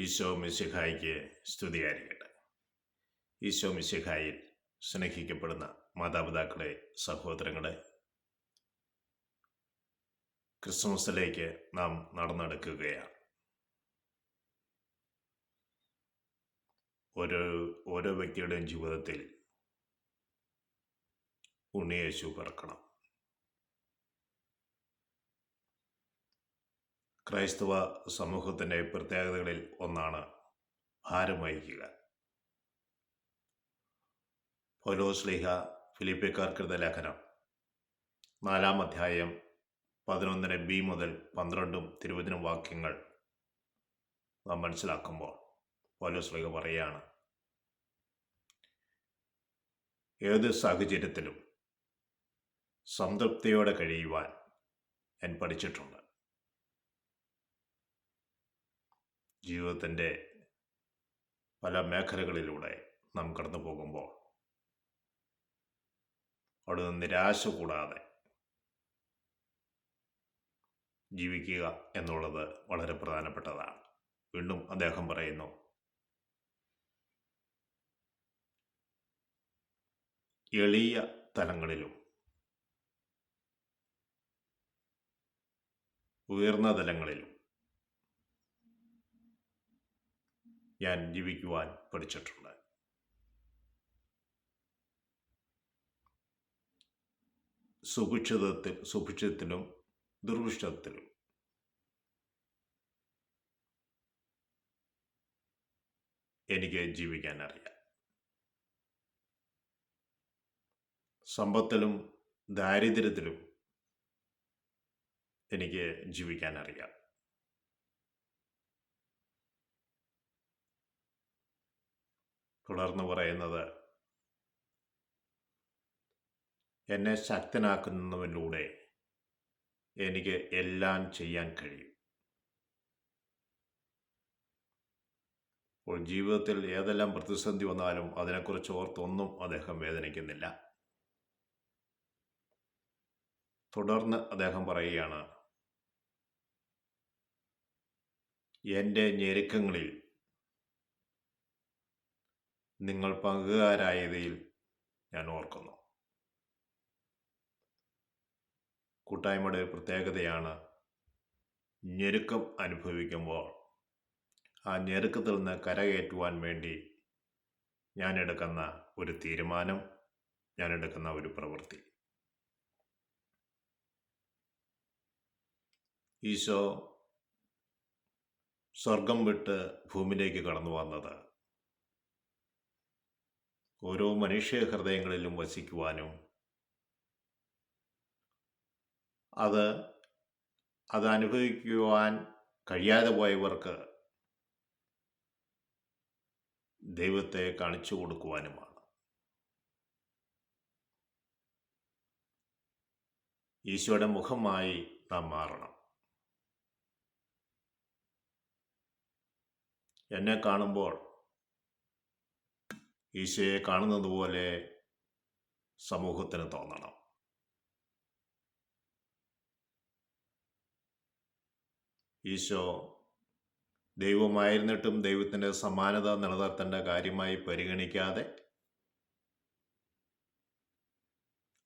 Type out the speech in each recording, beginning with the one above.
ഈശോ മിശിഹായിക്ക് സ്തുതിയായിരിക്കട്ടെ. ഈശോ മിശിഹായിൽ സ്നേഹിക്കപ്പെടുന്ന മാതാപിതാക്കളെ, സഹോദരങ്ങളെ, ക്രിസ്മസിലേക്ക് നാം നടന്നെടുക്കുകയാണ്. ഓരോ വ്യക്തിയുടെയും ജീവിതത്തിൽ ഉണ്ണിയേശു പിറക്കണം. ക്രൈസ്തവ സമൂഹത്തിൻ്റെ പ്രത്യേകതകളിൽ ഒന്നാണ് ഭാരം വഹിക്കുക. പൗലോസ് ശ്ലീഹ ഫിലിപ്പിക്കാർക്കെഴുതിയ ലേഖനം 4-ാം അധ്യായം 11b മുതൽ 12 വാക്യങ്ങൾ നാം മനസ്സിലാക്കുമ്പോൾ പൗലോസ് ശ്ലീഹ പറയുകയാണ്, ഏത് സാഹചര്യത്തിലും സംതൃപ്തിയോടെ കഴിയുവാൻ ഞാൻ പഠിച്ചിട്ടുണ്ട്. ജീവിതത്തിൻ്റെ പല മേഖലകളിലൂടെ നാം കടന്നു പോകുമ്പോൾ അവിടെ നിന്ന് നിരാശ കൂടാതെ ജീവിക്കുക എന്നുള്ളത് വളരെ പ്രധാനപ്പെട്ടതാണ്. വീണ്ടും അദ്ദേഹം പറയുന്നു, എളിയ തലങ്ങളിലും ഉയർന്ന തലങ്ങളിലും ഞാൻ ജീവിക്കുവാൻ പഠിച്ചിട്ടുണ്ട്. സുഭിക്ഷത്തിലും ദുർഭിക്ഷത്തിലും എനിക്ക് ജീവിക്കാൻ അറിയാം. സമ്പത്തിലും ദാരിദ്ര്യത്തിലും എനിക്ക് ജീവിക്കാൻ അറിയാം. തുടർന്ന് പറയുന്നത്, എന്നെ ശക്തനാക്കുന്നതിലൂടെ എനിക്ക് എല്ലാം ചെയ്യാൻ കഴിയും. അപ്പോൾ ജീവിതത്തിൽ ഏതെല്ലാം പ്രതിസന്ധി വന്നാലും അതിനെക്കുറിച്ച് ഓർത്തൊന്നും അദ്ദേഹം വേദനിക്കുന്നില്ല. തുടർന്ന് അദ്ദേഹം പറയുകയാണ്, എൻ്റെ ഞെരുക്കങ്ങളിൽ നിങ്ങൾ പങ്കുകാരായതിൽ ഞാൻ ഓർക്കുന്നു. കൂട്ടായ്മയുടെ പ്രത്യേകതയാണ് ഞെരുക്കം അനുഭവിക്കുമ്പോൾ ആ ഞെരുക്കത്തിൽ നിന്ന് കരകയറ്റുവാൻ വേണ്ടി ഞാൻ എടുക്കുന്ന ഒരു തീരുമാനം, ഞാൻ എടുക്കുന്ന ഒരു പ്രവൃത്തി. ഈശോ സ്വർഗം വിട്ട് ഭൂമിയിലേക്ക് കടന്നു വന്നത് ഓരോ മനുഷ്യ ഹൃദയങ്ങളിലും വസിക്കുവാനും അത് അനുഭവിക്കുവാൻ കഴിയാതെ പോയവർക്ക് ദൈവത്തെ കാണിച്ചു കൊടുക്കുവാനുമാണ്. ഈശോയുടെ മുഖമായി നാം മാറണം. എന്നെ കാണുമ്പോൾ ഈശോയെ കാണുന്നത് പോലെ സമൂഹത്തിന് തോന്നണം. ഈശോ ദൈവമായിരുന്നിട്ടും ദൈവത്തിൻ്റെ സമാനത നിലനിർത്തേണ്ട കാര്യമായി പരിഗണിക്കാതെ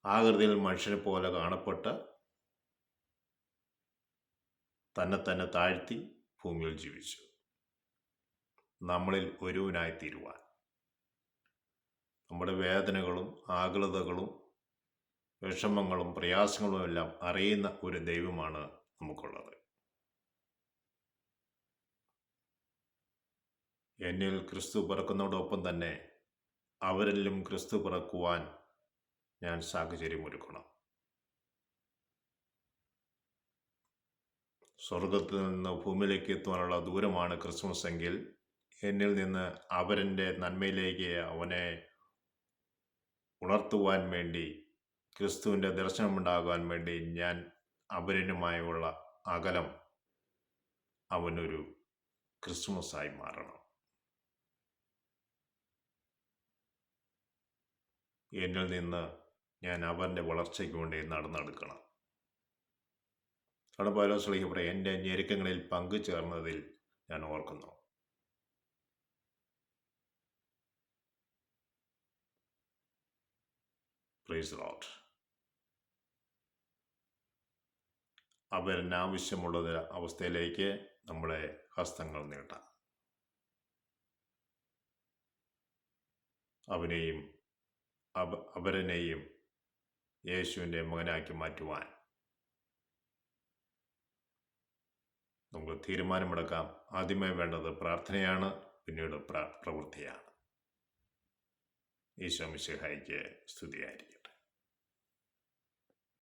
ആകൃതിയിൽ മനുഷ്യനെ പോലെ കാണപ്പെട്ട് തന്നെ താഴ്ത്തി ഭൂമിയിൽ ജീവിച്ചു. നമ്മളിൽ ഒരുവനായി തീരുവാൻ നമ്മുടെ വേദനകളും ആകുലതകളും വിഷമങ്ങളും പ്രയാസങ്ങളും എല്ലാം അറിയുന്ന ഒരു ദൈവമാണ് നമുക്കുള്ളത്. എന്നിൽ ക്രിസ്തു പിറക്കുന്നതോടൊപ്പം തന്നെ അവരിലും ക്രിസ്തു പിറക്കുവാൻ ഞാൻ സാഹചര്യമൊരുക്കണം. സ്വർഗത്തിൽ നിന്ന് ഭൂമിയിലേക്ക് എത്തുവാനുള്ള ദൂരമാണ് ക്രിസ്മസ് എങ്കിൽ എന്നിൽ നിന്ന് അവരുടെ നന്മയിലേക്ക് അവനെ ഉണർത്തുവാൻ വേണ്ടി, ക്രിസ്തുവിൻ്റെ ദർശനമുണ്ടാകാൻ വേണ്ടി ഞാൻ അവനുമായുള്ള അകലം അവനൊരു ക്രിസ്മസായി മാറണം. എന്നിൽ നിന്ന് ഞാൻ അവൻ്റെ വളർച്ചയ്ക്ക് വേണ്ടി നടന്നെടുക്കണം. അവിടെ പൗലോസ് ശ്ലീഹ പറയും, എൻ്റെ ഞെരുക്കങ്ങളിൽ പങ്കുചേർന്നതിൽ ഞാൻ ഓർക്കുന്നു. Praise Lord. അവരനാവശ്യമുള്ള അവസ്ഥയിലേക്ക് നമ്മളെ ഹസ്തങ്ങൾ നീട്ടാം. അവനെയും അവരനെയും യേശുവിൻ്റെ മകനാക്കി മാറ്റുവാൻ നമുക്ക് തീരുമാനമെടുക്കാം. ആദ്യമേ വേണ്ടത് പ്രാർത്ഥനയാണ്, പിന്നീട് പ്രവൃത്തിയാണ്. ഈശോ മിശിഹായ്ക്ക് സ്തുതിയായിരിക്കും.